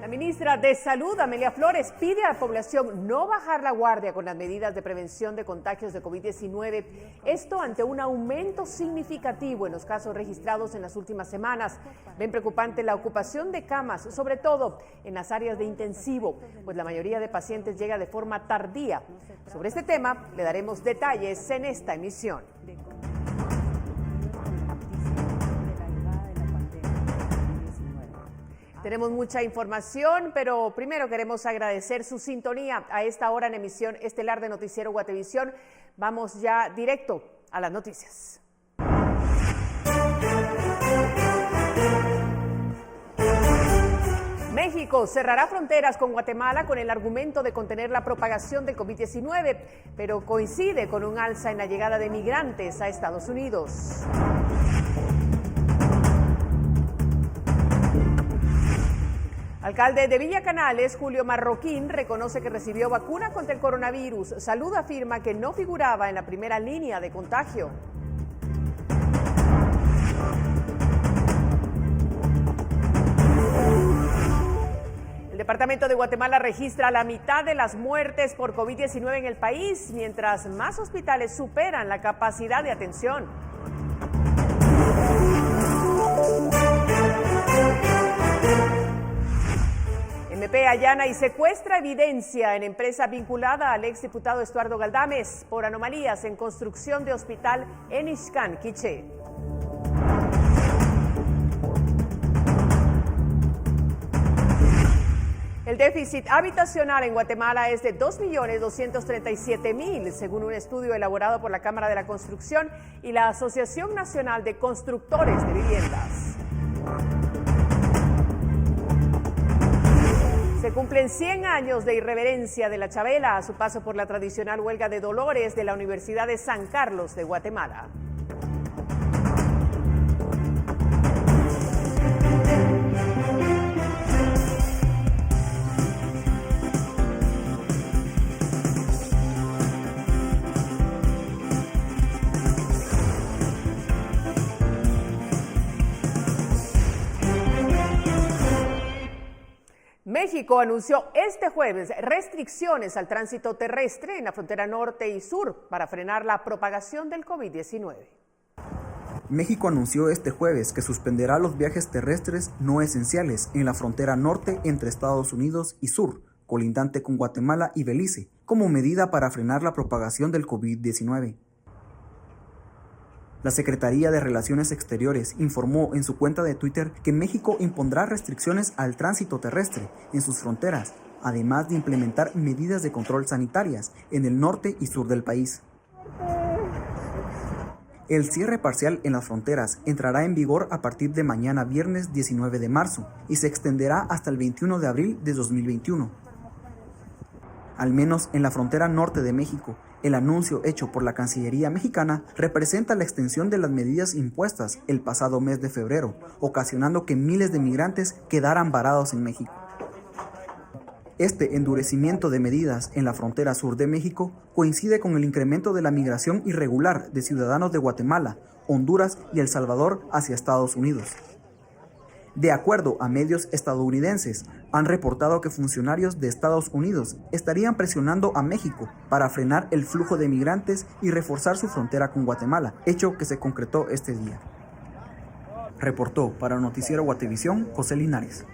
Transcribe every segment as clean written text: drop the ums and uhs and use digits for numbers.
La ministra de Salud, Amelia Flores, pide a la población no bajar la guardia con las medidas de prevención de contagios de COVID-19. Esto ante un aumento significativo en los casos registrados en las últimas semanas. Ven preocupante la ocupación de camas, sobre todo en las áreas de intensivo, pues la mayoría de pacientes llega de forma tardía. Sobre este tema le daremos detalles en esta emisión. Tenemos mucha información, pero primero queremos agradecer su sintonía a esta hora en emisión estelar de Noticiero Guatevisión. Vamos ya directo a las noticias. México cerrará fronteras con Guatemala con el argumento de contener la propagación del COVID-19, pero coincide con un alza en la llegada de migrantes a Estados Unidos. Alcalde de Villa Canales, Julio Marroquín, reconoce que recibió vacuna contra el coronavirus. Salud afirma que no figuraba en la primera línea de contagio. El departamento de Guatemala registra la mitad de las muertes por COVID-19 en el país, mientras más hospitales superan la capacidad de atención. MP allana y secuestra evidencia en empresa vinculada al exdiputado Estuardo Galdames por anomalías en construcción de hospital en Ixcán, Quiché. El déficit habitacional en Guatemala es de 2.237.000, según un estudio elaborado por la Cámara de la Construcción y la Asociación Nacional de Constructores de Viviendas. Se cumplen 100 años de irreverencia de la Chabela a su paso por la tradicional huelga de Dolores de la Universidad de San Carlos de Guatemala. México anunció este jueves restricciones al tránsito terrestre en la frontera norte y sur para frenar la propagación del COVID-19. México anunció este jueves que suspenderá los viajes terrestres no esenciales en la frontera norte entre Estados Unidos y sur, colindante con Guatemala y Belice, como medida para frenar la propagación del COVID-19. La Secretaría de Relaciones Exteriores informó en su cuenta de Twitter que México impondrá restricciones al tránsito terrestre en sus fronteras, además de implementar medidas de control sanitarias en el norte y sur del país. El cierre parcial en las fronteras entrará en vigor a partir de mañana viernes 19 de marzo y se extenderá hasta el 21 de abril de 2021. Al menos en la frontera norte de México, el anuncio hecho por la Cancillería mexicana representa la extensión de las medidas impuestas el pasado mes de febrero, ocasionando que miles de migrantes quedaran varados en México. Este endurecimiento de medidas en la frontera sur de México coincide con el incremento de la migración irregular de ciudadanos de Guatemala, Honduras y El Salvador hacia Estados Unidos. De acuerdo a medios estadounidenses, han reportado que funcionarios de Estados Unidos estarían presionando a México para frenar el flujo de migrantes y reforzar su frontera con Guatemala, hecho que se concretó este día. Reportó para Noticiero Guatevisión, José Linares.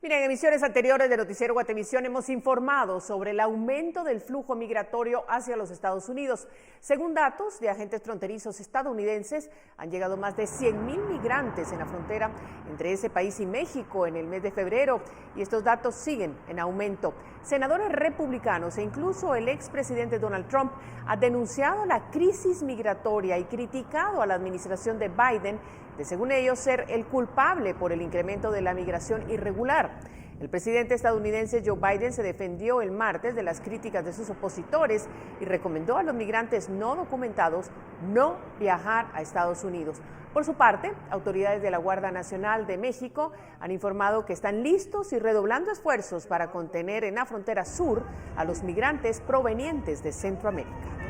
Miren, en emisiones anteriores de Noticiero Guatevisión hemos informado sobre el aumento del flujo migratorio hacia los Estados Unidos. Según datos de agentes fronterizos estadounidenses, han llegado más de 100.000 migrantes en la frontera entre ese país y México en el mes de febrero, y estos datos siguen en aumento. Senadores republicanos e incluso el expresidente Donald Trump ha denunciado la crisis migratoria y criticado a la administración de Biden de, según ellos, ser el culpable por el incremento de la migración irregular. El presidente estadounidense Joe Biden se defendió el martes de las críticas de sus opositores y recomendó a los migrantes no documentados no viajar a Estados Unidos. Por su parte, autoridades de la Guardia Nacional de México han informado que están listos y redoblando esfuerzos para contener en la frontera sur a los migrantes provenientes de Centroamérica.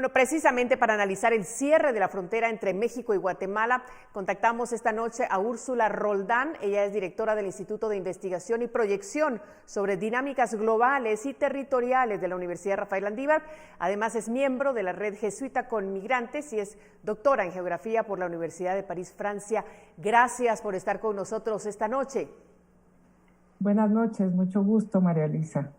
Bueno, precisamente para analizar el cierre de la frontera entre México y Guatemala, contactamos esta noche a Úrsula Roldán. Ella es directora del Instituto de Investigación y Proyección sobre Dinámicas Globales y Territoriales de la Universidad Rafael Landívar. Además, es miembro de la Red Jesuita con Migrantes y es doctora en Geografía por la Universidad de París, Francia. Gracias por estar con nosotros esta noche. Buenas noches, mucho gusto, María Elisa.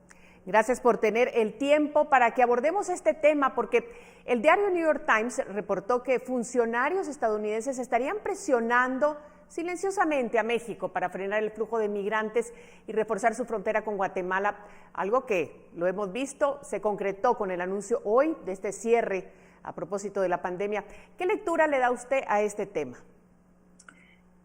Gracias por tener el tiempo para que abordemos este tema, porque el diario New York Times reportó que funcionarios estadounidenses estarían presionando silenciosamente a México para frenar el flujo de migrantes y reforzar su frontera con Guatemala, algo que, lo hemos visto, se concretó con el anuncio hoy de este cierre a propósito de la pandemia. ¿Qué lectura le da usted a este tema?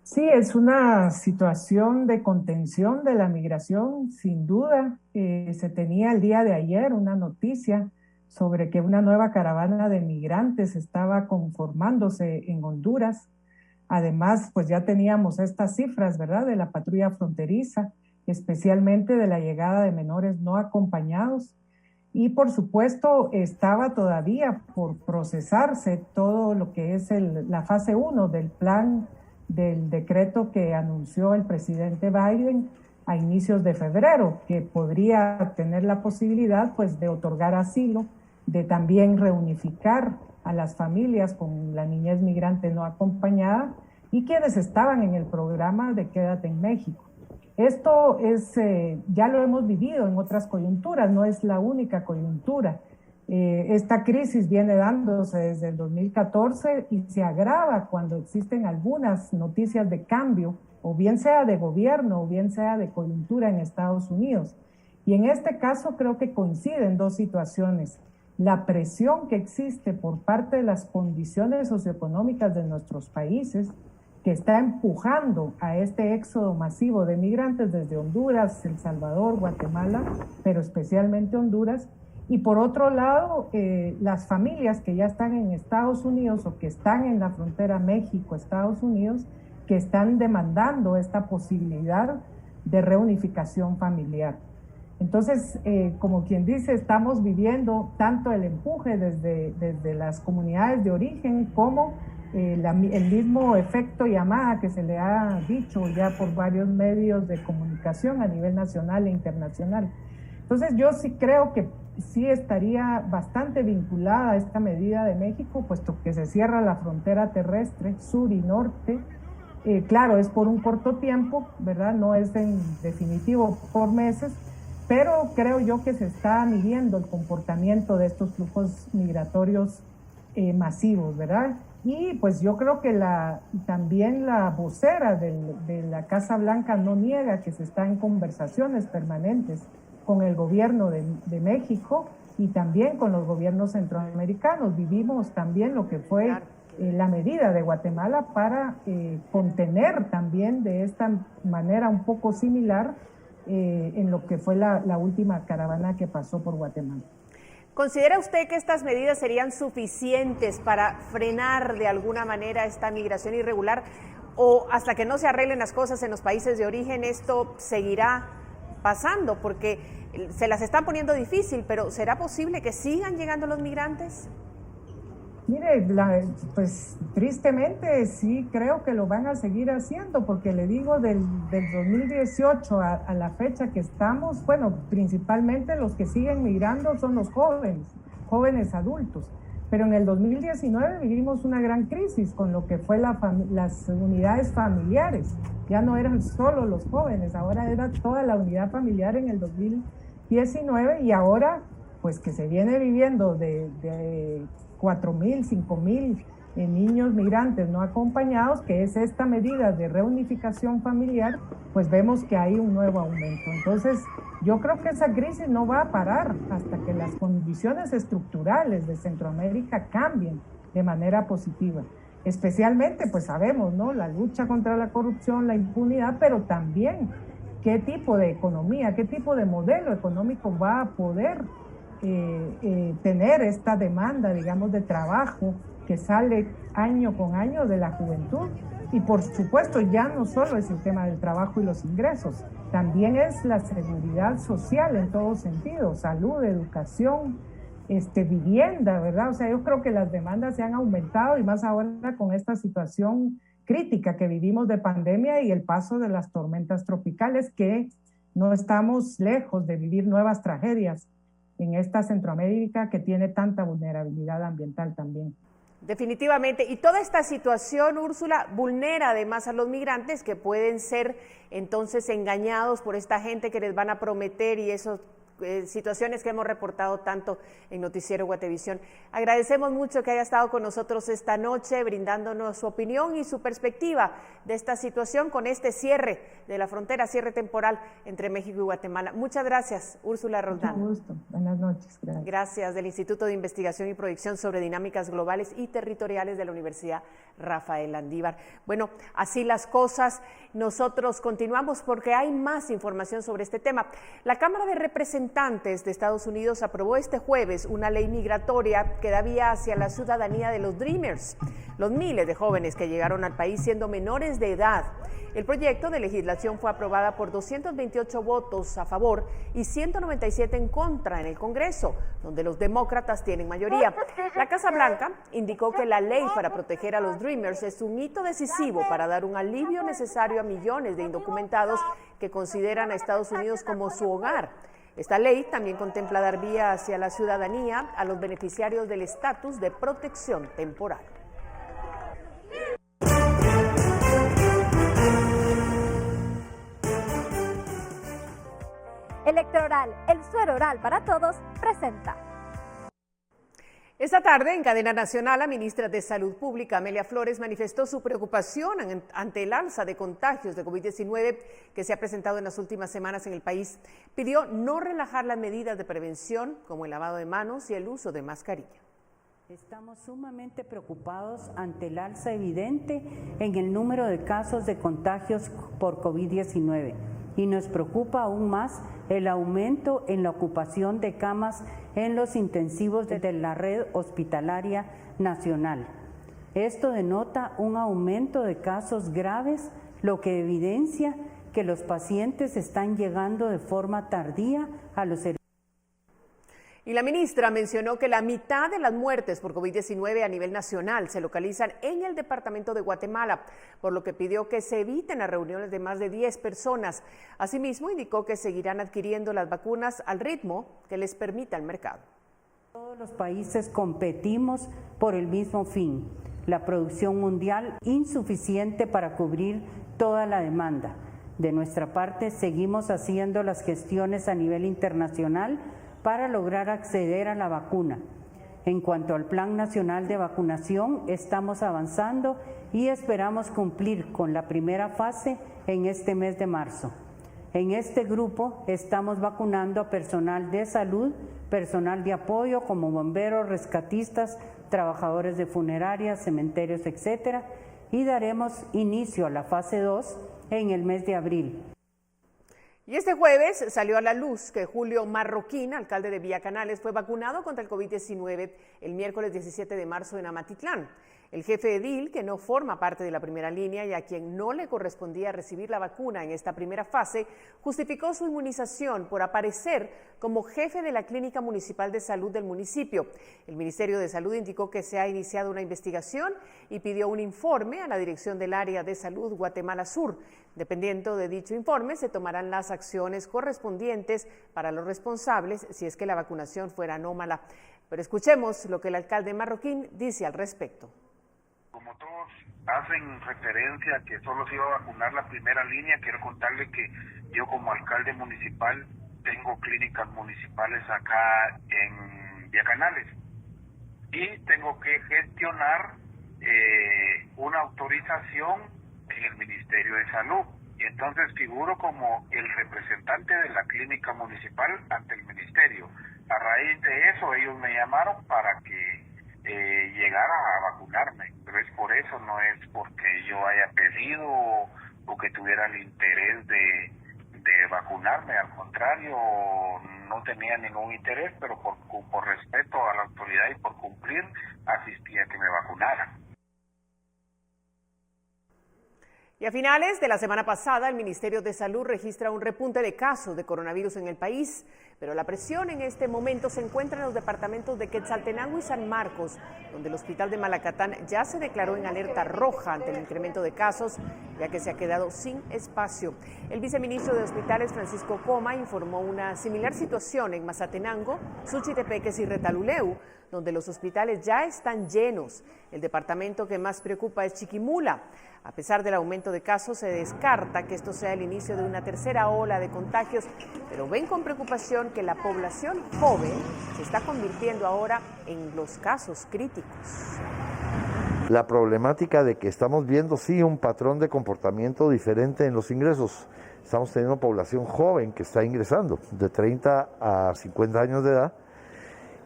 Sí, es una situación de contención de la migración, sin duda. Se tenía el día de ayer una noticia sobre que una nueva caravana de migrantes estaba conformándose en Honduras. Además, pues ya teníamos estas cifras, ¿verdad?, de la patrulla fronteriza, especialmente de la llegada de menores no acompañados. Y por supuesto, estaba todavía por procesarse todo lo que es la fase 1 del plan del decreto que anunció el presidente Biden a inicios de febrero, que podría tener la posibilidad pues de otorgar asilo, de también reunificar a las familias con la niñez migrante no acompañada y quienes estaban en el programa de Quédate en México. Esto es, ya lo hemos vivido en otras coyunturas, no es la única coyuntura. Esta crisis viene dándose desde el 2014 y se agrava cuando existen algunas noticias de cambio, o bien sea de gobierno o bien sea de coyuntura en Estados Unidos. Y en este caso creo que coinciden dos situaciones. La presión que existe por parte de las condiciones socioeconómicas de nuestros países, que está empujando a este éxodo masivo de migrantes desde Honduras, El Salvador, Guatemala, pero especialmente Honduras. Y por otro lado, las familias que ya están en Estados Unidos o que están en la frontera México-Estados Unidos, que están demandando esta posibilidad de reunificación familiar. Entonces, como quien dice, estamos viviendo tanto el empuje desde las comunidades de origen como el mismo efecto llamada que se le ha dicho ya por varios medios de comunicación a nivel nacional e internacional. Entonces, yo sí creo que sí estaría bastante vinculada a esta medida de México, puesto que se cierra la frontera terrestre, sur y norte. Claro, es por un corto tiempo, ¿verdad? No es en definitivo por meses, pero creo yo que se está midiendo el comportamiento de estos flujos migratorios masivos, ¿verdad? Y pues yo creo que también la vocera de la Casa Blanca no niega que se está en conversaciones permanentes con el gobierno de México y también con los gobiernos centroamericanos. Vivimos también lo que fue la medida de Guatemala para contener también de esta manera un poco similar en lo que fue la última caravana que pasó por Guatemala. ¿Considera usted que estas medidas serían suficientes para frenar de alguna manera esta migración irregular o hasta que no se arreglen las cosas en los países de origen esto seguirá pasando? Porque se las están poniendo difícil, pero ¿será posible que sigan llegando los migrantes? Mire, pues tristemente sí creo que lo van a seguir haciendo, porque le digo del 2018 a la fecha que estamos, bueno, principalmente los que siguen migrando son los jóvenes adultos, pero en el 2019 vivimos una gran crisis con lo que fue las unidades familiares. Ya no eran solo los jóvenes, ahora era toda la unidad familiar en el 2019 y ahora pues que se viene viviendo de 4,000, 5,000 niños migrantes no acompañados, que es esta medida de reunificación familiar, pues vemos que hay un nuevo aumento. Entonces, yo creo que esa crisis no va a parar hasta que las condiciones estructurales de Centroamérica cambien de manera positiva. Especialmente, pues sabemos, ¿no?, la lucha contra la corrupción, la impunidad, pero también qué tipo de economía, qué tipo de modelo económico va a poder tener esta demanda, digamos, de trabajo que sale año con año de la juventud. Y por supuesto ya no solo es el tema del trabajo y los ingresos, también es la seguridad social en todo sentido, salud, educación, vivienda, ¿verdad? O sea, yo creo que las demandas se han aumentado y más ahora con esta situación crítica que vivimos de pandemia y el paso de las tormentas tropicales, que no estamos lejos de vivir nuevas tragedias en esta Centroamérica que tiene tanta vulnerabilidad ambiental también. Definitivamente, y toda esta situación, Úrsula, vulnera además a los migrantes que pueden ser entonces engañados por esta gente que les van a prometer y eso situaciones que hemos reportado tanto en Noticiero Guatevisión. Agradecemos mucho que haya estado con nosotros esta noche, brindándonos su opinión y su perspectiva de esta situación con este cierre de la frontera, cierre temporal entre México y Guatemala. Muchas gracias, Úrsula Roldán. Mucho gusto. Buenas noches. Gracias. Gracias, del Instituto de Investigación y Proyección sobre Dinámicas Globales y Territoriales de la Universidad Rafael Landívar. Bueno, así las cosas. Nosotros continuamos porque hay más información sobre este tema. La Cámara de Representantes de Estados Unidos aprobó este jueves una ley migratoria que da vía hacia la ciudadanía de los Dreamers, los miles de jóvenes que llegaron al país siendo menores de edad. El proyecto de legislación fue aprobada por 228 votos a favor y 197 en contra en el Congreso, donde los demócratas tienen mayoría. La Casa Blanca indicó que la ley para proteger a los Dreamers es un hito decisivo para dar un alivio necesario a millones de indocumentados que consideran a Estados Unidos como su hogar. Esta ley también contempla dar vía hacia la ciudadanía a los beneficiarios del estatus de protección temporal. Electroral, el suero oral para todos, presenta. Esta tarde, en cadena nacional, la ministra de Salud Pública, Amelia Flores, manifestó su preocupación ante el alza de contagios de COVID-19 que se ha presentado en las últimas semanas en el país. Pidió no relajar las medidas de prevención, como el lavado de manos y el uso de mascarilla. Estamos sumamente preocupados ante el alza evidente en el número de casos de contagios por COVID-19 y nos preocupa aún más el aumento en la ocupación de camas en los intensivos de la red hospitalaria nacional. Esto denota un aumento de casos graves, lo que evidencia que los pacientes están llegando de forma tardía a los servicios. Y la ministra mencionó que la mitad de las muertes por COVID-19 a nivel nacional se localizan en el departamento de Guatemala, por lo que pidió que se eviten las reuniones de más de 10 personas. Asimismo, indicó que seguirán adquiriendo las vacunas al ritmo que les permita el mercado. Todos los países competimos por el mismo fin, la producción mundial insuficiente para cubrir toda la demanda. De nuestra parte, seguimos haciendo las gestiones a nivel internacional para lograr acceder a la vacuna. En cuanto al Plan Nacional de Vacunación, estamos avanzando y esperamos cumplir con la primera fase en este mes de marzo. En este grupo estamos vacunando a personal de salud, personal de apoyo como bomberos, rescatistas, trabajadores de funerarias, cementerios, etcétera, y daremos inicio a la fase 2 en el mes de abril. Y este jueves salió a la luz que Julio Marroquín, alcalde de Villa Canales, fue vacunado contra el COVID-19 el miércoles 17 de marzo en Amatitlán. El jefe edil, que no forma parte de la primera línea y a quien no le correspondía recibir la vacuna en esta primera fase, justificó su inmunización por aparecer como jefe de la Clínica Municipal de Salud del municipio. El Ministerio de Salud indicó que se ha iniciado una investigación y pidió un informe a la Dirección del Área de Salud Guatemala Sur. Dependiendo de dicho informe, se tomarán las acciones correspondientes para los responsables si es que la vacunación fuera anómala. Pero escuchemos lo que el alcalde Marroquín dice al respecto. Como todos hacen referencia a que solo se iba a vacunar la primera línea, quiero contarle que yo como alcalde municipal tengo clínicas municipales acá en Villa Canales y tengo que gestionar una autorización en el Ministerio de Salud. Y entonces figuro como el representante de la clínica municipal ante el ministerio. A raíz de eso ellos me llamaron para que llegara a vacunarme, pero es por eso, no es porque yo haya pedido o que tuviera el interés de vacunarme, al contrario, no tenía ningún interés, pero por respeto a la autoridad y por cumplir, asistí a que me vacunaran. Y a finales de la semana pasada, el Ministerio de Salud registra un repunte de casos de coronavirus en el país, pero la presión en este momento se encuentra en los departamentos de Quetzaltenango y San Marcos, donde el hospital de Malacatán ya se declaró en alerta roja ante el incremento de casos, ya que se ha quedado sin espacio. El viceministro de Hospitales, Francisco Coma, informó una similar situación en Mazatenango, Suchitepeques y Retaluleu, donde los hospitales ya están llenos. El departamento que más preocupa es Chiquimula. A pesar del aumento de casos, se descarta que esto sea el inicio de una tercera ola de contagios, pero ven con preocupación que la población joven se está convirtiendo ahora en los casos críticos. La problemática de que estamos viendo, sí, un patrón de comportamiento diferente en los ingresos. Estamos teniendo población joven que está ingresando, de 30 a 50 años de edad,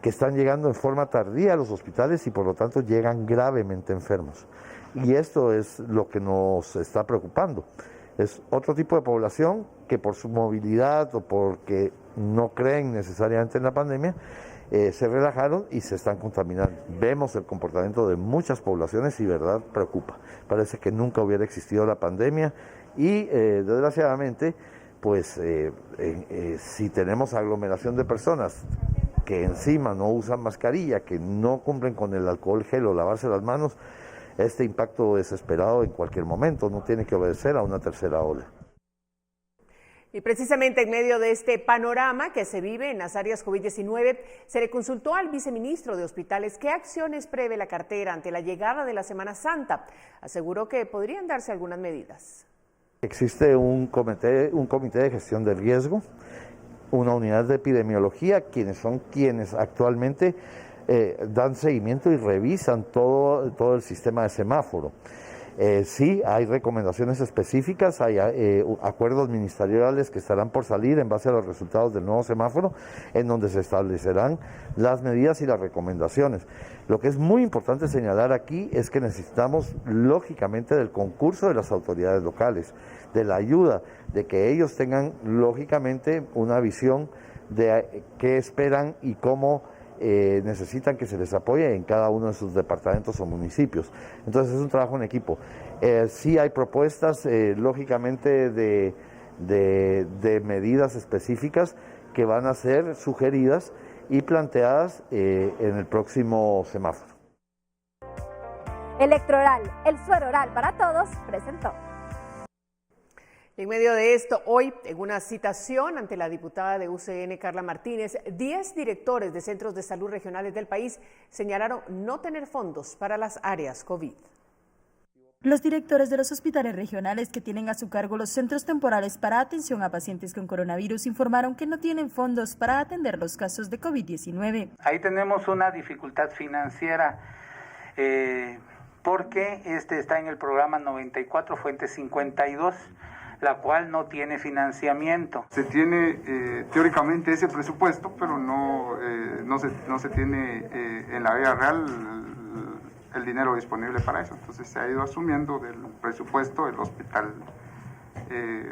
que están llegando en forma tardía a los hospitales y por lo tanto llegan gravemente enfermos. Y esto es lo que nos está preocupando. Es otro tipo de población que por su movilidad o porque no creen necesariamente en la pandemia, se relajaron y se están contaminando. Vemos el comportamiento de muchas poblaciones y verdad preocupa. Parece que nunca hubiera existido la pandemia y desgraciadamente, pues si tenemos aglomeración de personas que encima no usan mascarilla, que no cumplen con el alcohol gel o lavarse las manos, este impacto es esperado en cualquier momento, no tiene que obedecer a una tercera ola. Y precisamente en medio de este panorama que se vive en las áreas COVID-19, se le consultó al viceministro de Hospitales qué acciones prevé la cartera ante la llegada de la Semana Santa. Aseguró que podrían darse algunas medidas. Existe un comité de gestión de riesgo, una unidad de epidemiología, quienes actualmente dan seguimiento y revisan todo el sistema de semáforo. Sí, hay recomendaciones específicas, hay acuerdos ministeriales que estarán por salir en base a los resultados del nuevo semáforo, en donde se establecerán las medidas y las recomendaciones. Lo que es muy importante señalar aquí es que necesitamos, lógicamente, del concurso de las autoridades locales, de la ayuda, de que ellos tengan, lógicamente, una visión de qué esperan y cómo necesitan que se les apoye en cada uno de sus departamentos o municipios. Entonces es un trabajo en equipo. Sí hay propuestas, lógicamente, de medidas específicas que van a ser sugeridas y planteadas en el próximo semáforo. Electroral, el suero oral para todos, presentó. En medio de esto, hoy, en una citación ante la diputada de UCN, Carla Martínez, 10 directores de centros de salud regionales del país señalaron no tener fondos para las áreas COVID. Los directores de los hospitales regionales que tienen a su cargo los centros temporales para atención a pacientes con coronavirus informaron que no tienen fondos para atender los casos de COVID-19. Ahí tenemos una dificultad financiera porque está en el programa 94 Fuentes 52, la cual no tiene financiamiento. Se tiene teóricamente ese presupuesto, pero no se tiene en la vida real el dinero disponible para eso. Entonces se ha ido asumiendo del presupuesto del Hospital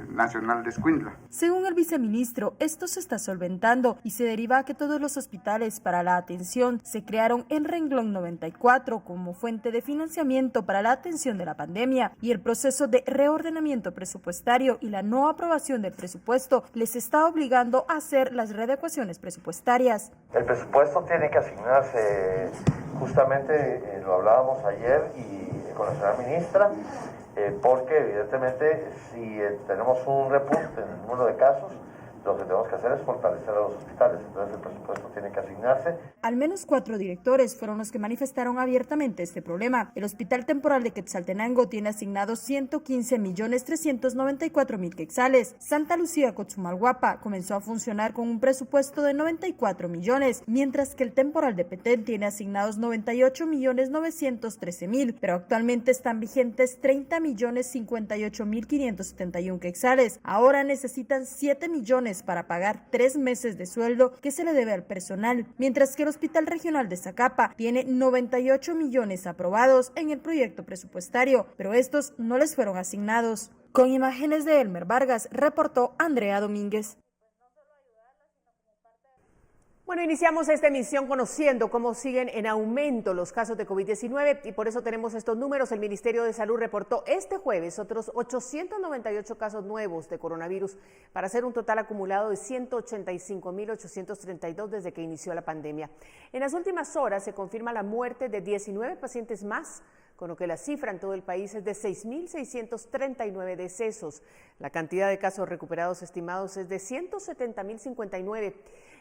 Nacional de Escuintla. Según el viceministro, esto se está solventando y se deriva a que todos los hospitales para la atención se crearon en renglón 94 como fuente de financiamiento para la atención de la pandemia, y el proceso de reordenamiento presupuestario y la no aprobación del presupuesto les está obligando a hacer las readecuaciones presupuestarias. El presupuesto tiene que asignarse, justamente lo hablábamos ayer y con la señora ministra, porque evidentemente si tenemos un repunte en el número de casos, lo que tenemos que hacer es fortalecer a los hospitales, entonces el presupuesto tiene que asignarse. Al menos 4 directores fueron los que manifestaron abiertamente este problema. El Hospital Temporal de Quetzaltenango tiene asignados 115.394.000 quetzales. Santa Lucía Cochumalguapa comenzó a funcionar con un presupuesto de 94 millones, mientras que el Temporal de Petén tiene asignados 98.913.000, pero actualmente están vigentes 30.058.571 quetzales. Ahora necesitan 7 millones para pagar 3 meses de sueldo que se le debe al personal, mientras que el Hospital Regional de Zacapa tiene 98 millones aprobados en el proyecto presupuestario, pero estos no les fueron asignados. Con imágenes de Elmer Vargas, reportó Andrea Domínguez. Bueno, iniciamos esta emisión conociendo cómo siguen en aumento los casos de COVID-19 y por eso tenemos estos números. El Ministerio de Salud reportó este jueves otros 898 casos nuevos de coronavirus para hacer un total acumulado de 185.832 desde que inició la pandemia. En las últimas horas se confirma la muerte de 19 pacientes más, con lo que la cifra en todo el país es de 6.639 decesos. La cantidad de casos recuperados estimados es de 170.059.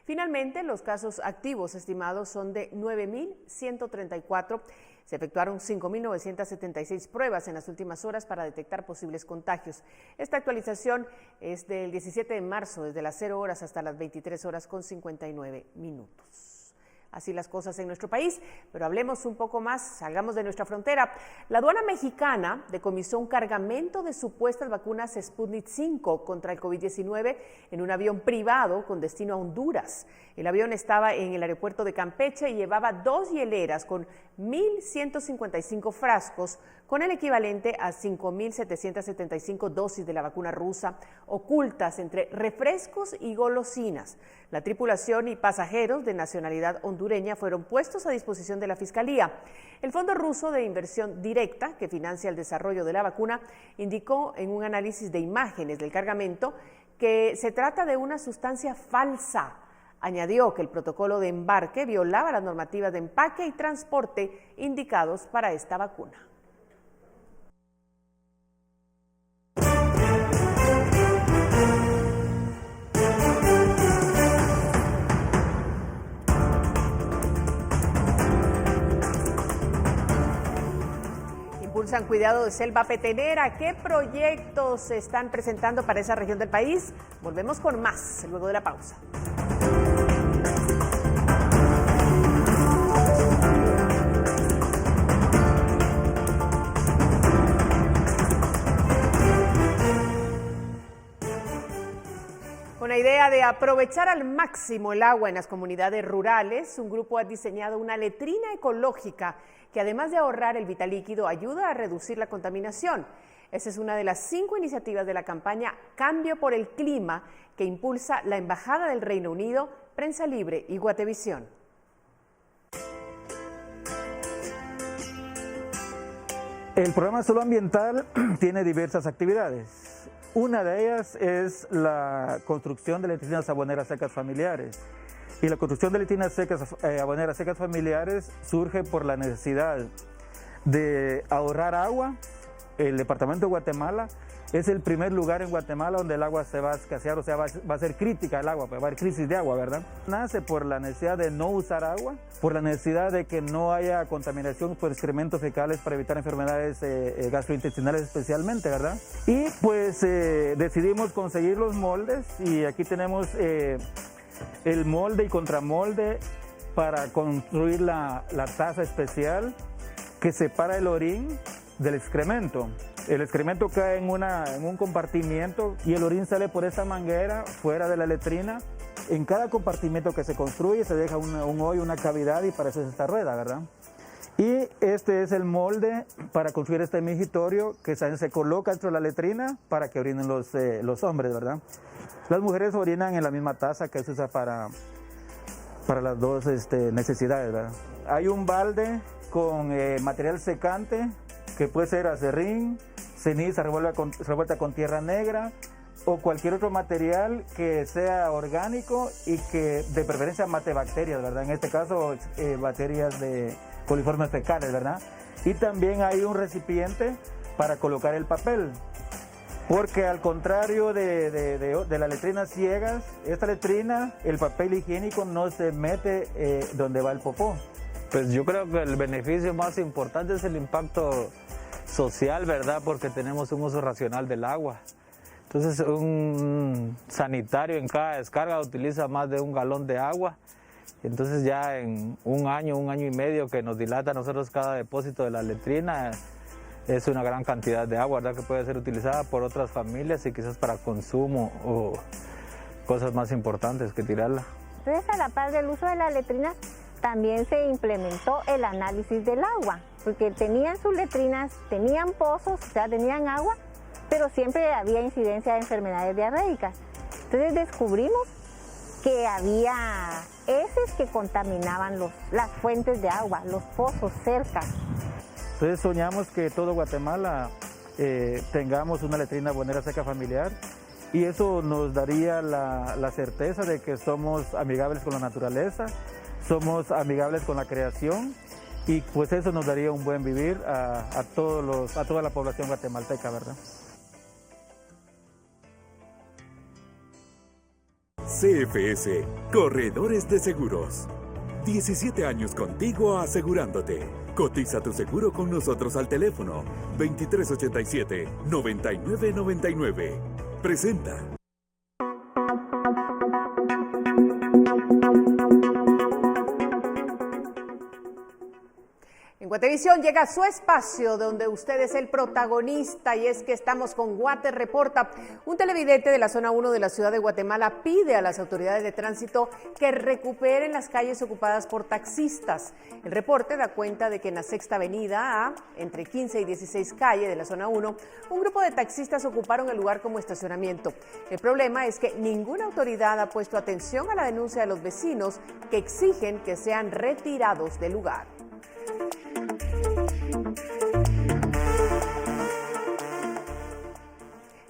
Finalmente, los casos activos estimados son de 9.134. Se efectuaron 5.976 pruebas en las últimas horas para detectar posibles contagios. Esta actualización es del 17 de marzo, desde las 0 horas hasta las 23 horas con 59 minutos. Así las cosas en nuestro país, pero hablemos un poco más, salgamos de nuestra frontera. La aduana mexicana decomisó un cargamento de supuestas vacunas Sputnik V contra el COVID-19 en un avión privado con destino a Honduras. El avión estaba en el aeropuerto de Campeche y llevaba 2 hieleras con 1.155 frascos con el equivalente a 5.775 dosis de la vacuna rusa ocultas entre refrescos y golosinas. La tripulación y pasajeros de nacionalidad hondureña fueron puestos a disposición de la Fiscalía. El Fondo Ruso de Inversión Directa, que financia el desarrollo de la vacuna, indicó en un análisis de imágenes del cargamento que se trata de una sustancia falsa. Añadió que el protocolo de embarque violaba las normativas de empaque y transporte indicados para esta vacuna. Impulsan cuidado de selva petenera. ¿Qué proyectos se están presentando para esa región del país? Volvemos con más luego de la pausa. Con la idea de aprovechar al máximo el agua en las comunidades rurales, un grupo ha diseñado una letrina ecológica que, además de ahorrar el vital líquido, ayuda a reducir la contaminación. Esa es una de las 5 iniciativas de la campaña Cambio por el Clima que impulsa la Embajada del Reino Unido, Prensa Libre y Guatevisión. El programa Solo Ambiental tiene diversas actividades. Una de ellas es la construcción de letrinas aboneras secas familiares. Y la construcción de letrinas aboneras secas familiares surge por la necesidad de ahorrar agua. El departamento de Guatemala es el primer lugar en Guatemala donde el agua se va a escasear, o sea, va a ser crítica el agua, va a haber crisis de agua, ¿verdad? Nace por la necesidad de no usar agua, por la necesidad de que no haya contaminación por excrementos fecales para evitar enfermedades gastrointestinales especialmente, ¿verdad? Y pues decidimos conseguir los moldes y aquí tenemos el molde y contramolde para construir la taza especial que separa el orín del excremento. El excremento cae en un compartimiento y el orín sale por esa manguera fuera de la letrina. En cada compartimento que se construye se deja un hoyo, una cavidad, y para eso es esta rueda, ¿verdad? Y este es el molde para construir este mingitorio que se coloca dentro de la letrina para que orinen los hombres, ¿verdad? Las mujeres orinan en la misma taza que se usa para las dos necesidades, ¿verdad? Hay un balde con material secante que puede ser acerrín, ceniza revuelta con tierra negra o cualquier otro material que sea orgánico y que de preferencia mate bacterias, ¿verdad? En este caso bacterias de coliformes fecales, ¿verdad? Y también hay un recipiente para colocar el papel, porque al contrario de las letrinas ciegas, esta letrina, el papel higiénico no se mete donde va el popó. Pues yo creo que el beneficio más importante es el impacto social, ¿verdad? Porque tenemos un uso racional del agua. Entonces un sanitario en cada descarga utiliza más de 1 galón de agua. Entonces ya en un año y medio que nos dilata a nosotros cada depósito de la letrina, es una gran cantidad de agua, ¿verdad? Que puede ser utilizada por otras familias y quizás para consumo o cosas más importantes que tirarla. Entonces, a la par del uso de la letrina, también se implementó el análisis del agua, porque tenían sus letrinas, tenían pozos, o sea, tenían agua, pero siempre había incidencia de enfermedades diarreicas. Entonces descubrimos que había heces que contaminaban las fuentes de agua, los pozos cerca. Entonces soñamos que todo Guatemala tengamos una letrina abonera seca familiar, y eso nos daría la certeza de que somos amigables con la naturaleza, somos amigables con la creación, y pues eso nos daría un buen vivir a toda la población guatemalteca, ¿verdad? CFS, Corredores de Seguros. 17 años contigo asegurándote. Cotiza tu seguro con nosotros al teléfono 2387-9999. Presenta. En Guatevisión llega su espacio donde usted es el protagonista, y es que estamos con Guate Reporta. Un televidente de la zona 1 de la ciudad de Guatemala pide a las autoridades de tránsito que recuperen las calles ocupadas por taxistas. El reporte da cuenta de que en la Sexta Avenida A, entre 15 y 16 calle de la zona 1, un grupo de taxistas ocuparon el lugar como estacionamiento. El problema es que ninguna autoridad ha puesto atención a la denuncia de los vecinos que exigen que sean retirados del lugar.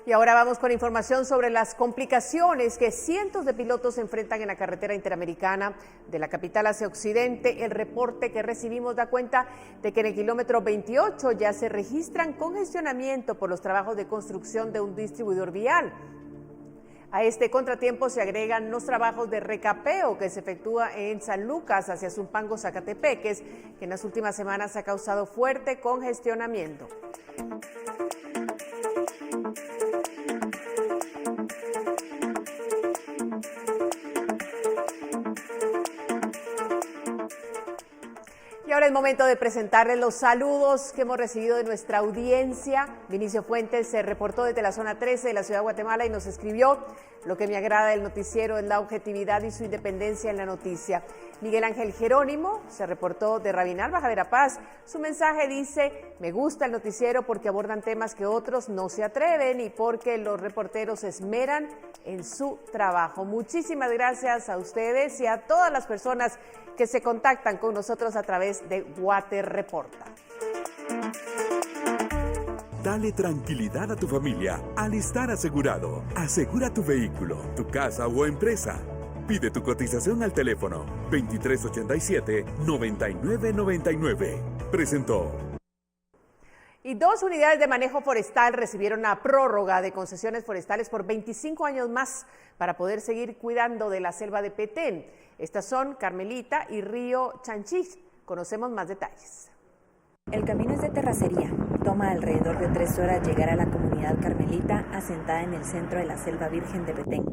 Y ahora vamos con información sobre las complicaciones que cientos de pilotos enfrentan en la carretera interamericana de la capital hacia occidente. El reporte que recibimos da cuenta de que en el kilómetro 28 ya se registran congestionamiento por los trabajos de construcción de un distribuidor vial. A este contratiempo se agregan los trabajos de recapeo que se efectúa en San Lucas hacia Zumpango, Zacatepeques, que en las últimas semanas ha causado fuerte congestionamiento. Y ahora es momento de presentarles los saludos que hemos recibido de nuestra audiencia. Vinicio Fuentes se reportó desde la zona 13 de la ciudad de Guatemala y nos escribió: lo que me agrada del noticiero es la objetividad y su independencia en la noticia. Miguel Ángel Jerónimo se reportó de Rabinal, Baja Verapaz. Su mensaje dice: me gusta el noticiero porque abordan temas que otros no se atreven y porque los reporteros se esmeran en su trabajo. Muchísimas gracias a ustedes y a todas las personas que se contactan con nosotros a través de Guate Reporta. Dale tranquilidad a tu familia al estar asegurado. Asegura tu vehículo, tu casa o empresa. Pide tu cotización al teléfono 2387-9999. Presentó. Y 2 unidades de manejo forestal recibieron la prórroga de concesiones forestales por 25 años más para poder seguir cuidando de la selva de Petén. Estas son Carmelita y Río Chanchis. Conocemos más detalles. El camino es de terracería. Toma alrededor de 3 horas llegar a la comunidad Carmelita, asentada en el centro de la selva virgen de Petén.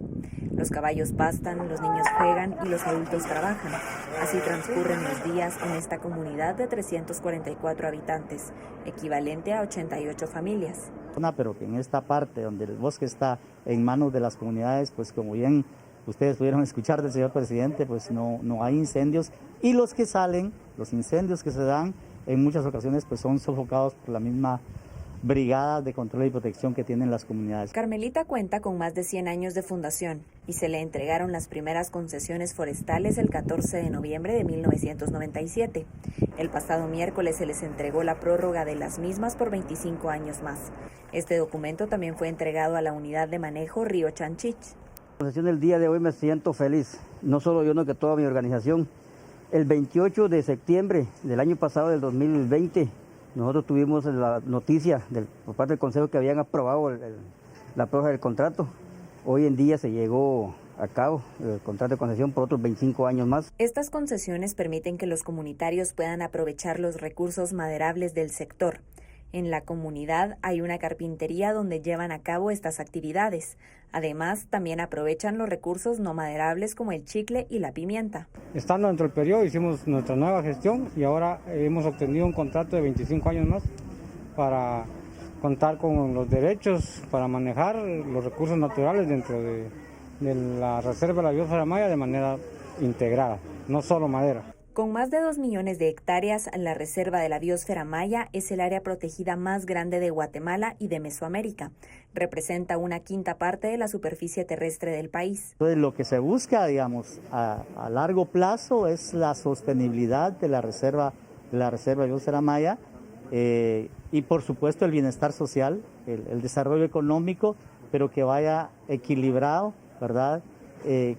Los caballos pastan, los niños juegan y los adultos trabajan. Así transcurren los días en esta comunidad de 344 habitantes, equivalente a 88 familias. Pero que en esta parte donde el bosque está en manos de las comunidades, pues como bien ustedes pudieron escuchar del señor presidente, pues no hay incendios, y los que salen, los incendios que se dan, en muchas ocasiones pues son sofocados por la misma brigada de control y protección que tienen las comunidades. Carmelita cuenta con más de 100 años de fundación y se le entregaron las primeras concesiones forestales el 14 de noviembre de 1997. El pasado miércoles se les entregó la prórroga de las mismas por 25 años más. Este documento también fue entregado a la unidad de manejo Río Chanchich. La concesión del día de hoy me siento feliz, no solo yo, sino que toda mi organización. El 28 de septiembre del año pasado, del 2020, nosotros tuvimos la noticia por parte del Consejo que habían aprobado la prórroga del contrato. Hoy en día se llegó a cabo el contrato de concesión por otros 25 años más. Estas concesiones permiten que los comunitarios puedan aprovechar los recursos maderables del sector. En la comunidad hay una carpintería donde llevan a cabo estas actividades. Además, también aprovechan los recursos no maderables como el chicle y la pimienta. Estando dentro del periodo hicimos nuestra nueva gestión y ahora hemos obtenido un contrato de 25 años más para contar con los derechos para manejar los recursos naturales dentro de la Reserva de la Biosfera Maya de manera integrada, no solo madera. Con más de 2 millones de hectáreas, la Reserva de la Biosfera Maya es el área protegida más grande de Guatemala y de Mesoamérica. Representa una quinta parte de la superficie terrestre del país. Entonces, lo que se busca, digamos, a largo plazo es la sostenibilidad de la Reserva Biosfera Maya y, por supuesto, el bienestar social, el desarrollo económico, pero que vaya equilibrado, ¿verdad?,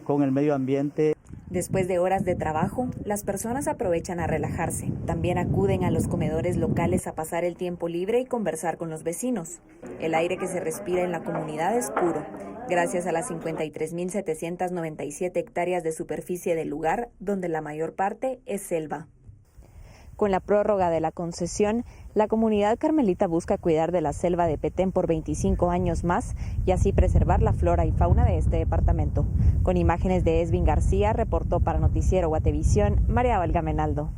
con el medio ambiente. Después de horas de trabajo, las personas aprovechan a relajarse. También acuden a los comedores locales a pasar el tiempo libre y conversar con los vecinos. El aire que se respira en la comunidad es puro, gracias a las 53.797 hectáreas de superficie del lugar, donde la mayor parte es selva. Con la prórroga de la concesión, la comunidad carmelita busca cuidar de la selva de Petén por 25 años más y así preservar la flora y fauna de este departamento. Con imágenes de Esvin García, reportó para Noticiero Guatevisión, María Valga Menaldo.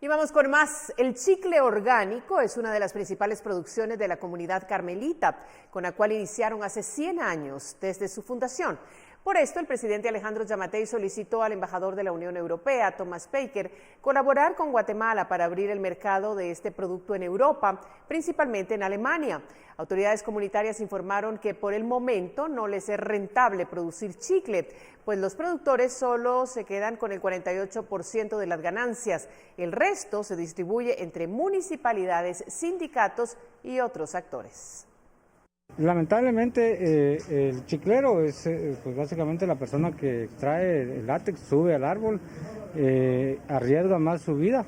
Y vamos con más. El chicle orgánico es una de las principales producciones de la comunidad carmelita, con la cual iniciaron hace 100 años desde su fundación. Por esto, el presidente Alejandro Yamatei solicitó al embajador de la Unión Europea, Thomas Baker, colaborar con Guatemala para abrir el mercado de este producto en Europa, principalmente en Alemania. Autoridades comunitarias informaron que por el momento no les es rentable producir chicle, pues los productores solo se quedan con el 48% de las ganancias. El resto se distribuye entre municipalidades, sindicatos y otros actores. Lamentablemente el chiclero es pues básicamente la persona que extrae el látex, sube al árbol, arriesga más su vida,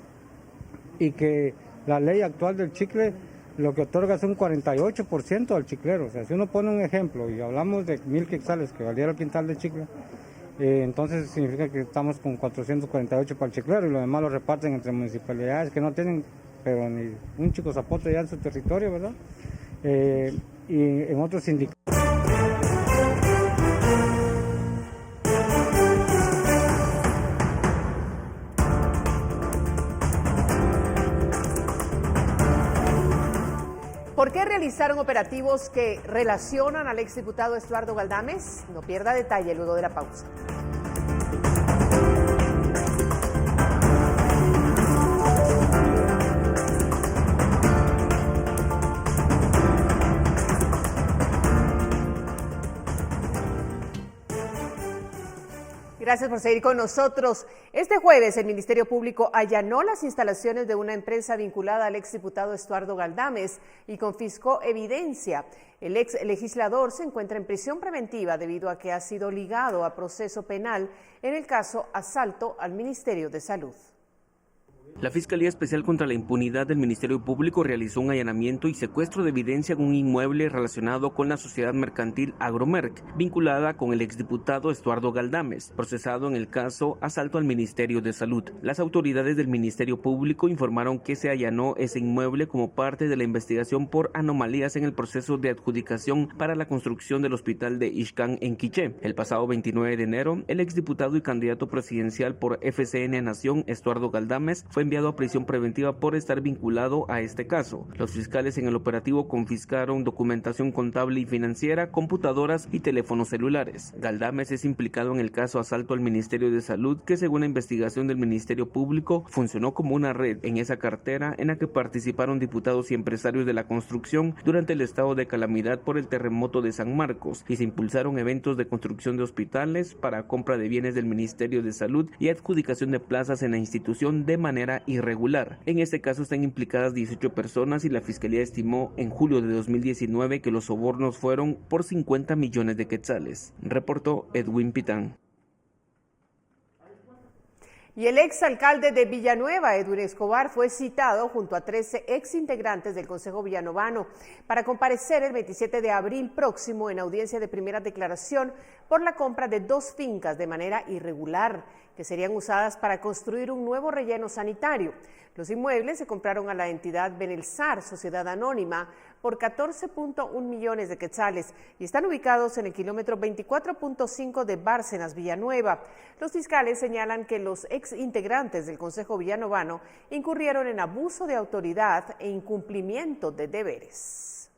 y que la ley actual del chicle lo que otorga es un 48% al chiclero. O sea, si uno pone un ejemplo y hablamos de 1,000 quetzales que valiera el quintal de chicle, entonces significa que estamos con 448 para el chiclero y lo demás lo reparten entre municipalidades que no tienen pero ni un chico zapote ya en su territorio, ¿verdad? Y en otros sindicatos. ¿Por qué realizaron operativos que relacionan al exdiputado Estuardo Galdames? No pierda detalle luego de la pausa. Gracias por seguir con nosotros. Este jueves el Ministerio Público allanó las instalaciones de una empresa vinculada al exdiputado Estuardo Galdames y confiscó evidencia. El ex legislador se encuentra en prisión preventiva debido a que ha sido ligado a proceso penal en el caso asalto al Ministerio de Salud. La Fiscalía Especial contra la Impunidad del Ministerio Público realizó un allanamiento y secuestro de evidencia en un inmueble relacionado con la sociedad mercantil Agromerc, vinculada con el exdiputado Estuardo Galdames, procesado en el caso asalto al Ministerio de Salud. Las autoridades del Ministerio Público informaron que se allanó ese inmueble como parte de la investigación por anomalías en el proceso de adjudicación para la construcción del hospital de Ixcán en Quiché. El pasado 29 de enero, el exdiputado y candidato presidencial por FCN Nación, Estuardo Galdames, fue enviado a prisión preventiva por estar vinculado a este caso. Los fiscales en el operativo confiscaron documentación contable y financiera, computadoras y teléfonos celulares. Galdames es implicado en el caso asalto al Ministerio de Salud, que según la investigación del Ministerio Público funcionó como una red en esa cartera en la que participaron diputados y empresarios de la construcción durante el estado de calamidad por el terremoto de San Marcos, y se impulsaron eventos de construcción de hospitales, para compra de bienes del Ministerio de Salud y adjudicación de plazas en la institución de manera irregular. En este caso están implicadas 18 personas y la Fiscalía estimó en julio de 2019 que los sobornos fueron por 50 millones de quetzales. Reportó Edwin Pitán. Y el exalcalde de Villanueva, Edwin Escobar, fue citado junto a 13 exintegrantes del Consejo Villanovano para comparecer el 27 de abril próximo en audiencia de primera declaración por la compra de 2 fincas de manera irregular que serían usadas para construir un nuevo relleno sanitario. Los inmuebles se compraron a la entidad Benelsar, Sociedad Anónima, por 14.1 millones de quetzales y están ubicados en el kilómetro 24.5 de Bárcenas, Villanueva. Los fiscales señalan que los ex integrantes del Consejo Villanovano incurrieron en abuso de autoridad e incumplimiento de deberes.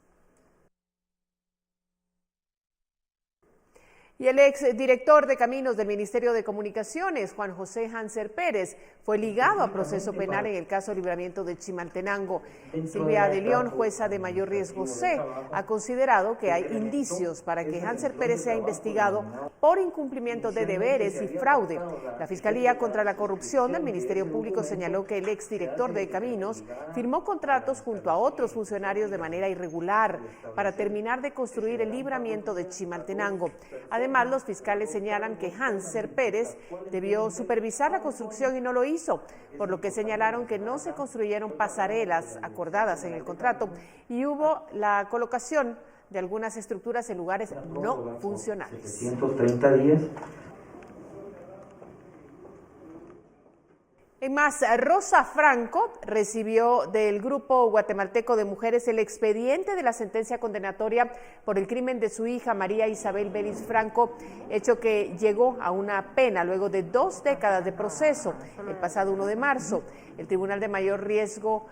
Y el exdirector de Caminos del Ministerio de Comunicaciones, Juan José Hanser Pérez, fue ligado a proceso penal en el caso Libramiento de Chimaltenango. Silvia de León, jueza de mayor riesgo C, ha considerado que hay indicios para que Hanser Pérez sea investigado por incumplimiento de deberes y fraude. La Fiscalía contra la Corrupción del Ministerio Público señaló que el exdirector de Caminos firmó contratos junto a otros funcionarios de manera irregular para terminar de construir el Libramiento de Chimaltenango. Además, los fiscales señalan que Hanser Pérez debió supervisar la construcción y no lo hizo, por lo que señalaron que no se construyeron pasarelas acordadas en el contrato y hubo la colocación de algunas estructuras en lugares no funcionales. 730 días. En más, Rosa Franco recibió del Grupo Guatemalteco de Mujeres el expediente de la sentencia condenatoria por el crimen de su hija María Isabel Belis Franco, hecho que llegó a una pena luego de 2 décadas de proceso. El pasado 1 de marzo, el Tribunal de Mayor Riesgo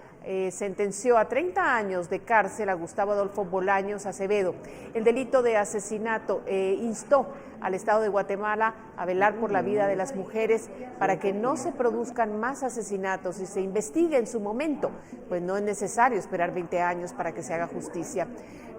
sentenció a 30 años de cárcel a Gustavo Adolfo Bolaños Acevedo. El delito de asesinato instó al Estado de Guatemala a velar por la vida de las mujeres para que no se produzcan más asesinatos y se investigue en su momento, pues no es necesario esperar 20 años para que se haga justicia.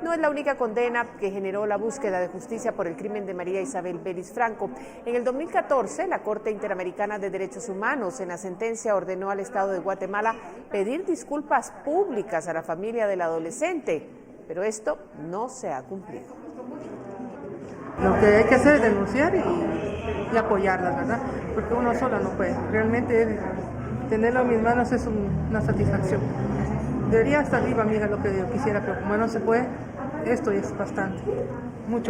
No es la única condena que generó la búsqueda de justicia por el crimen de María Isabel Belis Franco. En el 2014, la Corte Interamericana de Derechos Humanos en la sentencia ordenó al Estado de Guatemala pedir disculpas públicas a la familia del adolescente, pero esto no se ha cumplido. Lo que hay que hacer es denunciar y apoyarlas, ¿verdad? Porque uno solo no puede. Realmente tenerlo en mis manos es una satisfacción. Debería estar viva mi hija, lo que yo quisiera, pero como no se puede, esto es bastante, muy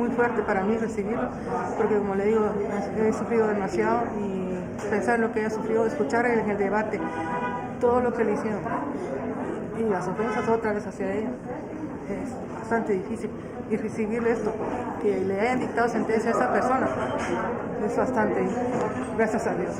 fuerte para mí recibirlo, porque como le digo, he sufrido demasiado y pensar en lo que ella sufrió, escuchar en el debate todo lo que le hicieron y las ofensas otra vez hacia ella, es bastante difícil. Y recibir esto, que le hayan dictado sentencia a esta persona, es bastante, gracias a Dios.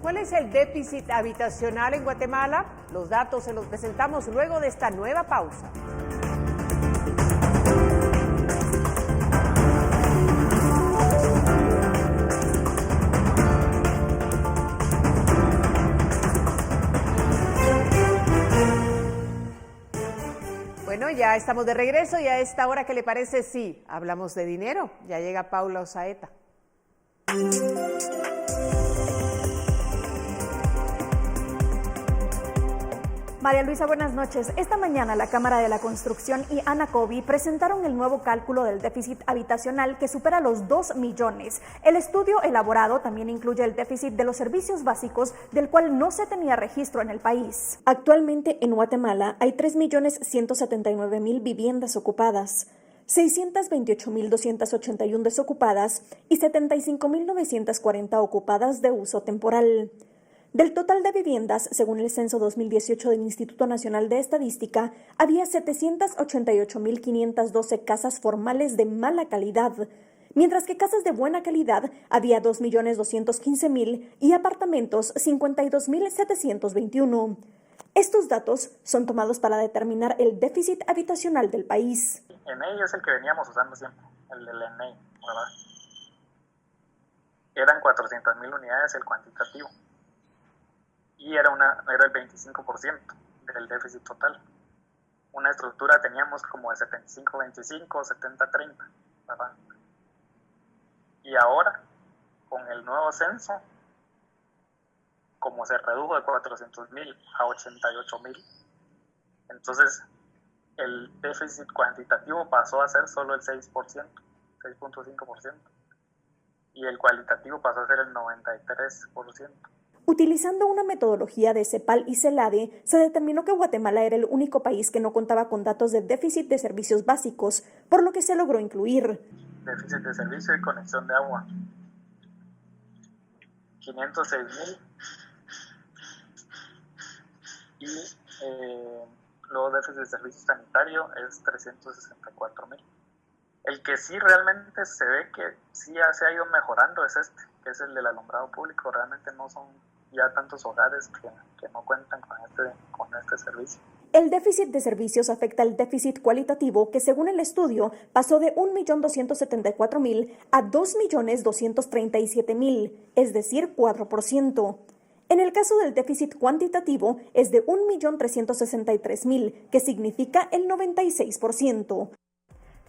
¿Cuál es el déficit habitacional en Guatemala? Los datos se los presentamos luego de esta nueva pausa. Bueno, ya estamos de regreso y a esta hora, ¿qué le parece? Sí, hablamos de dinero. Ya llega Paula Osaeta. María Luisa, buenas noches. Esta mañana la Cámara de la Construcción y Anacobi presentaron el nuevo cálculo del déficit habitacional que supera los 2 millones. El estudio elaborado también incluye el déficit de los servicios básicos, del cual no se tenía registro en el país. Actualmente en Guatemala hay 3.179.000 viviendas ocupadas, 628.281 desocupadas y 75.940 ocupadas de uso temporal. Del total de viviendas, según el censo 2018 del Instituto Nacional de Estadística, había 788.512 casas formales de mala calidad, mientras que casas de buena calidad había 2.215.000 y apartamentos 52.721. Estos datos son tomados para determinar el déficit habitacional del país. ENEI es el que veníamos usando siempre, el del ENEI, ¿verdad? Eran 400.000 unidades el cuantitativo. Y era el 25% del déficit total. Una estructura teníamos como de 75-25, 70-30, ¿verdad? Y ahora, con el nuevo censo, como se redujo de 400.000 a 88.000, entonces el déficit cuantitativo pasó a ser solo el 6%, 6.5%, y el cualitativo pasó a ser el 93%. Utilizando una metodología de CEPAL y CELADE, se determinó que Guatemala era el único país que no contaba con datos de déficit de servicios básicos, por lo que se logró incluir déficit de servicio y conexión de agua, 506.000, y luego déficit de servicio sanitario es 364.000. El que sí realmente se ve que sí ya se ha ido mejorando es que es el del alumbrado público. Realmente no son ya tantos hogares que no cuentan con este servicio. El déficit de servicios afecta al déficit cualitativo, que según el estudio pasó de 1.274.000 a 2.237.000, es decir, 4%. En el caso del déficit cuantitativo es de 1.363.000, que significa el 96%.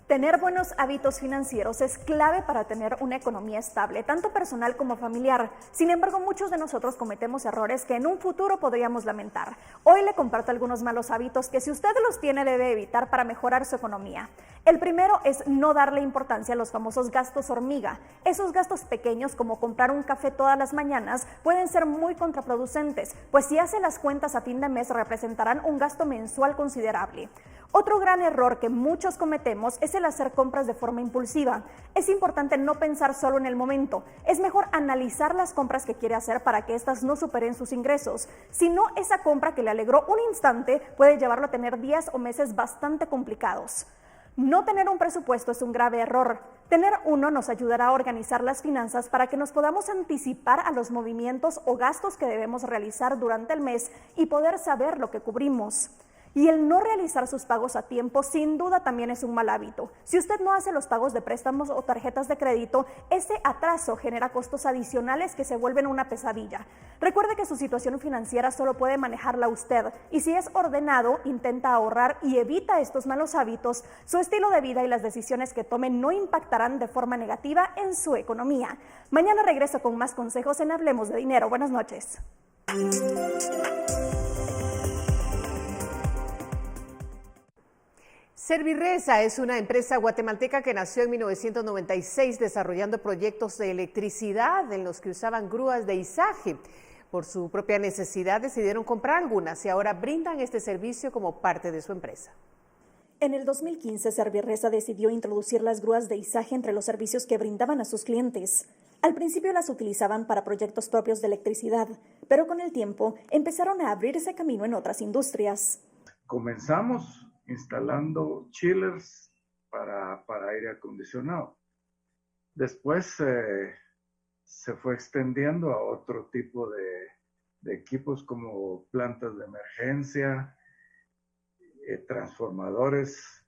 Tener buenos hábitos financieros es clave para tener una economía estable, tanto personal como familiar. Sin embargo, muchos de nosotros cometemos errores que en un futuro podríamos lamentar. Hoy le comparto algunos malos hábitos que si usted los tiene debe evitar para mejorar su economía. El primero es no darle importancia a los famosos gastos hormiga. Esos gastos pequeños, como comprar un café todas las mañanas, pueden ser muy contraproducentes, pues si hace las cuentas a fin de mes representarán un gasto mensual considerable. Otro gran error que muchos cometemos es el hacer compras de forma impulsiva. Es importante no pensar solo en el momento. Es mejor analizar las compras que quiere hacer para que éstas no superen sus ingresos. Si no, esa compra que le alegró un instante puede llevarlo a tener días o meses bastante complicados. No tener un presupuesto es un grave error. Tener uno nos ayudará a organizar las finanzas para que nos podamos anticipar a los movimientos o gastos que debemos realizar durante el mes y poder saber lo que cubrimos. Y el no realizar sus pagos a tiempo sin duda también es un mal hábito. Si usted no hace los pagos de préstamos o tarjetas de crédito, ese atraso genera costos adicionales que se vuelven una pesadilla. Recuerde que su situación financiera solo puede manejarla usted, y si es ordenado, intenta ahorrar y evita estos malos hábitos, su estilo de vida y las decisiones que tome no impactarán de forma negativa en su economía. Mañana regreso con más consejos en Hablemos de Dinero. Buenas noches. Servirresa es una empresa guatemalteca que nació en 1996 desarrollando proyectos de electricidad en los que usaban grúas de izaje. Por su propia necesidad decidieron comprar algunas y ahora brindan este servicio como parte de su empresa. En el 2015, Servirresa decidió introducir las grúas de izaje entre los servicios que brindaban a sus clientes. Al principio las utilizaban para proyectos propios de electricidad, pero con el tiempo empezaron a abrirse camino en otras industrias. Comenzamos instalando chillers para aire acondicionado. Después se fue extendiendo a otro tipo de equipos como plantas de emergencia, transformadores,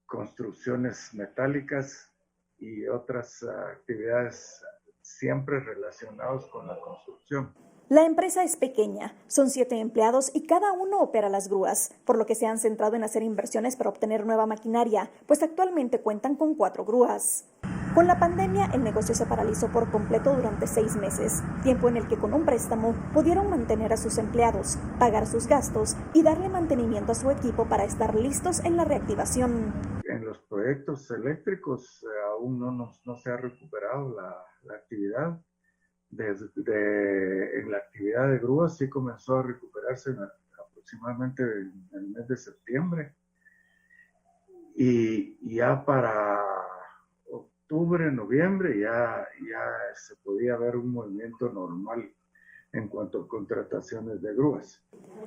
construcciones metálicas y otras actividades siempre relacionadas con la construcción. La empresa es pequeña, son 7 empleados y cada uno opera las grúas, por lo que se han centrado en hacer inversiones para obtener nueva maquinaria, pues actualmente cuentan con 4 grúas. Con la pandemia, el negocio se paralizó por completo durante 6 meses, tiempo en el que con un préstamo pudieron mantener a sus empleados, pagar sus gastos y darle mantenimiento a su equipo para estar listos en la reactivación. En los proyectos eléctricos aún no se ha recuperado la actividad. En la actividad de grúas sí comenzó a recuperarse aproximadamente en el mes de septiembre, y ya para octubre, noviembre ya se podía ver un movimiento normal en cuanto a contrataciones de grúas.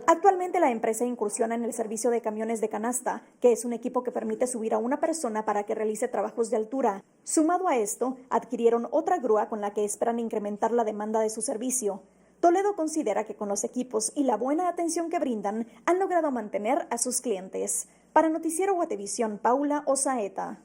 Actualmente la empresa incursiona en el servicio de camiones de canasta, que es un equipo que permite subir a una persona para que realice trabajos de altura. Sumado a esto, adquirieron otra grúa con la que esperan incrementar la demanda de su servicio. Toledo considera que con los equipos y la buena atención que brindan, han logrado mantener a sus clientes. Para Noticiero Guatevisión, Paula Osaeta.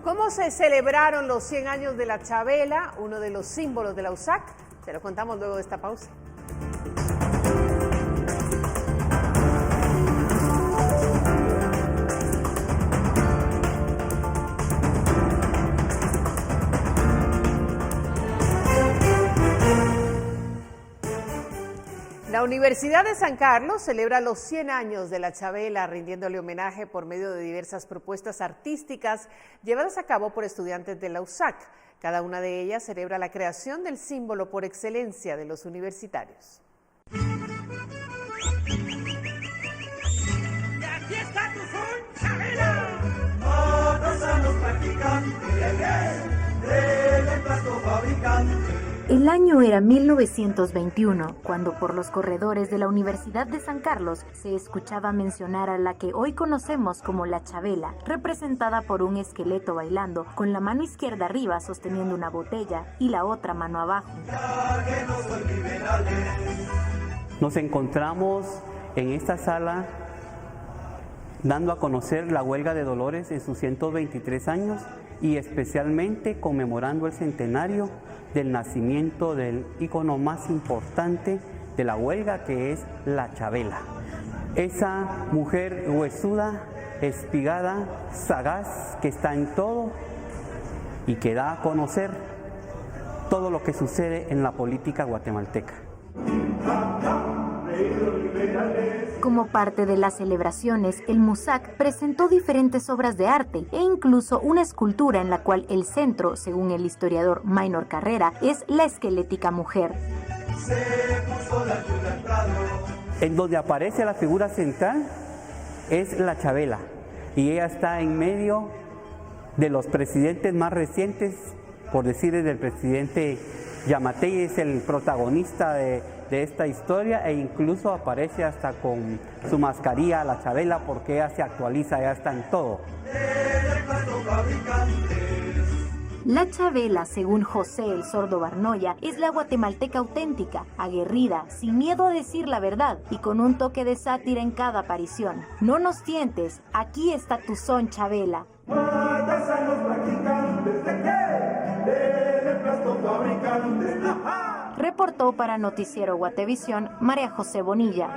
¿Cómo se celebraron los 100 años de la Chabela, uno de los símbolos de la USAC? Se lo contamos luego de esta pausa. La Universidad de San Carlos celebra los 100 años de la Chabela, rindiéndole homenaje por medio de diversas propuestas artísticas llevadas a cabo por estudiantes de la USAC. Cada una de ellas celebra la creación del símbolo por excelencia de los universitarios. Y aquí está tu son, Chabela. Todos somos practicantes. El año era 1921, cuando por los corredores de la Universidad de San Carlos se escuchaba mencionar a la que hoy conocemos como la Chabela, representada por un esqueleto bailando, con la mano izquierda arriba sosteniendo una botella y la otra mano abajo. Nos encontramos en esta sala dando a conocer la huelga de Dolores en sus 123 años y especialmente conmemorando el centenario del nacimiento del ícono más importante de la huelga, que es la Chabela. Esa mujer huesuda, espigada, sagaz, que está en todo y que da a conocer todo lo que sucede en la política guatemalteca. Como parte de las celebraciones, el MUSAC presentó diferentes obras de arte e incluso una escultura en la cual el centro, según el historiador Maynor Carrera, es la esquelética mujer. En donde aparece la figura central es la Chabela, y ella está en medio de los presidentes más recientes, por decir, del presidente Yamatei, es el protagonista de esta historia, e incluso aparece hasta con su mascarilla, la Chabela, porque ella se actualiza, ya está en todo. La Chabela, según José el Sordo Barnoya, es la guatemalteca auténtica, aguerrida, sin miedo a decir la verdad y con un toque de sátira en cada aparición. No nos tientes, aquí está tu son, Chabela. Reportó para Noticiero Guatevisión María José Bonilla.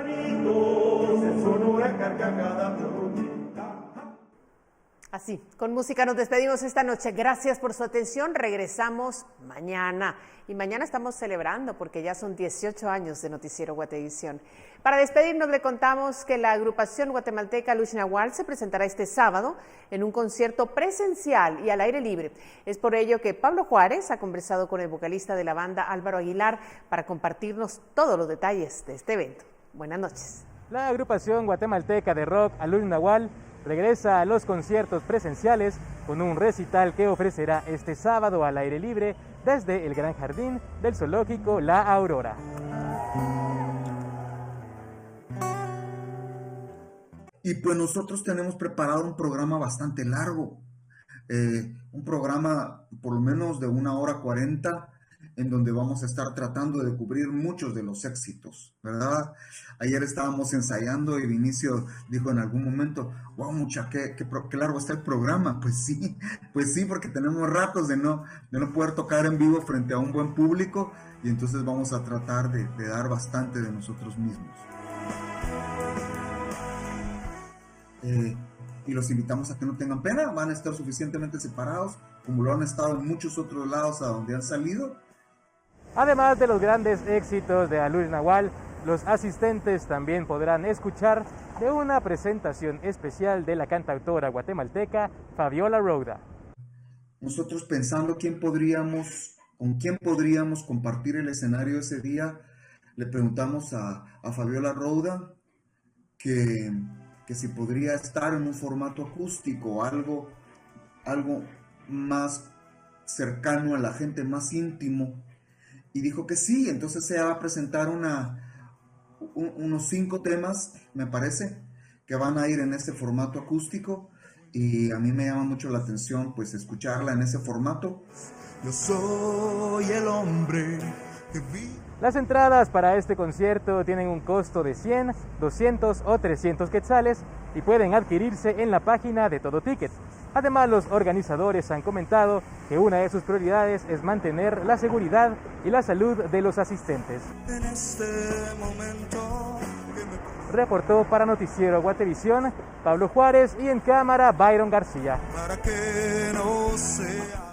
Así, con música nos despedimos esta noche. Gracias por su atención. Regresamos mañana. Y mañana estamos celebrando porque ya son 18 años de Noticiero Guatevisión. Para despedirnos le contamos que la agrupación guatemalteca Lush Nahual se presentará este sábado en un concierto presencial y al aire libre. Es por ello que Pablo Juárez ha conversado con el vocalista de la banda Álvaro Aguilar para compartirnos todos los detalles de este evento. Buenas noches. La agrupación guatemalteca de rock Lush Nahual regresa a los conciertos presenciales con un recital que ofrecerá este sábado al aire libre desde el Gran Jardín del Zoológico La Aurora. Y pues nosotros tenemos preparado un programa bastante largo, un programa por lo menos de 1 hora 40, en donde vamos a estar tratando de cubrir muchos de los éxitos, ¿verdad? Ayer estábamos ensayando y Vinicio dijo en algún momento, wow, mucha, qué largo está el programa. Pues sí, porque tenemos ratos de no poder tocar en vivo frente a un buen público, y entonces vamos a tratar de dar bastante de nosotros mismos. Y los invitamos a que no tengan pena, van a estar suficientemente separados, como lo han estado en muchos otros lados a donde han salido. Además de los grandes éxitos de Lush Nahual, los asistentes también podrán escuchar de una presentación especial de la cantautora guatemalteca Fabiola Rouda. Nosotros pensando con quién podríamos compartir el escenario ese día, le preguntamos a Fabiola Rouda que si podría estar en un formato acústico, algo más cercano a la gente, más íntimo. Y dijo que sí, entonces se va a presentar unos 5 temas, me parece, que van a ir en ese formato acústico, y a mí me llama mucho la atención pues escucharla en ese formato. Yo soy el hombre que vi. Las entradas para este concierto tienen un costo de 100, 200 o 300 quetzales y pueden adquirirse en la página de Todo Ticket. Además, los organizadores han comentado que una de sus prioridades es mantener la seguridad y la salud de los asistentes. En este momento Reportó para Noticiero Guatevisión Pablo Juárez y en cámara Byron García. para que no sea